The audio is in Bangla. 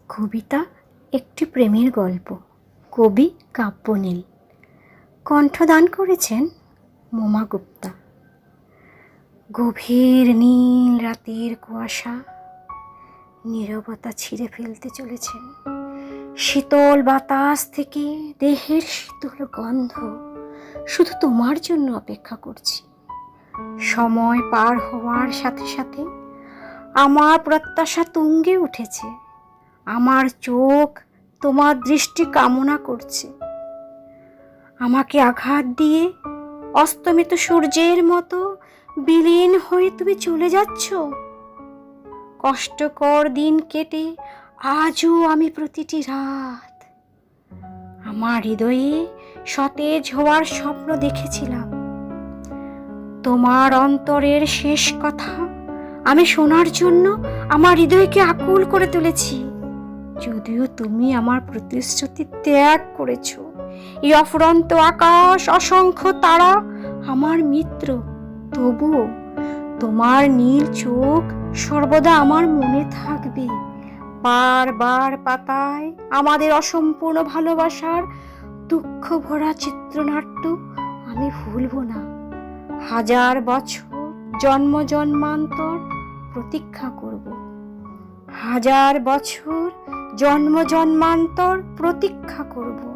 কবিতা একটি প্রেমের গল্প। কবি কাব্যনীল। কণ্ঠদান করেছেন মোমা গুপ্তা। গভীর নীল রাতের কুয়াশা নীরবতা ছিঁড়ে ফেলতে চলেছেন। শীতল বাতাস থেকে দেহের শীতল গন্ধ শুধু তোমার জন্য অপেক্ষা করছি। সময় পার হওয়ার সাথে সাথে আমার প্রত্যাশা তুঙ্গে উঠেছে। আমার চোখ তোমার দৃষ্টি কামনা করছে। আমাকে আঘাত দিয়ে অস্তমিত সূর্যের মতো বিলীন হয়ে তুমি চলে যাচ্ছ। কষ্টকর দিন কেটে আজও আমি প্রতিটি রাত আমার হৃদয়ে সতেজ হওয়ার স্বপ্ন দেখেছিলাম। তোমার অন্তরের শেষ কথা আমি শোনার জন্য আমার হৃদয়কে আকুল করে তুলেছি। যদিও তুমি আমার প্রতিশ্রুতি ত্যাগ করেছ। এই অফুরন্ত আকাশ, অসংখ্য তারা আমার মিত্র, তবুও তোমার নীল চোখ সর্বদা আমার মনে থাকবে। বারবার পাতায় আমাদের অসম্পূর্ণ ভালোবাসার দুঃখ ভরা চিত্রনাট্য আমি ভুলব না। হাজার বছর জন্ম জন্মান্তর প্রতীক্ষা করব। হাজার বছর জন্ম জন্মান্তর প্রতীক্ষা করব।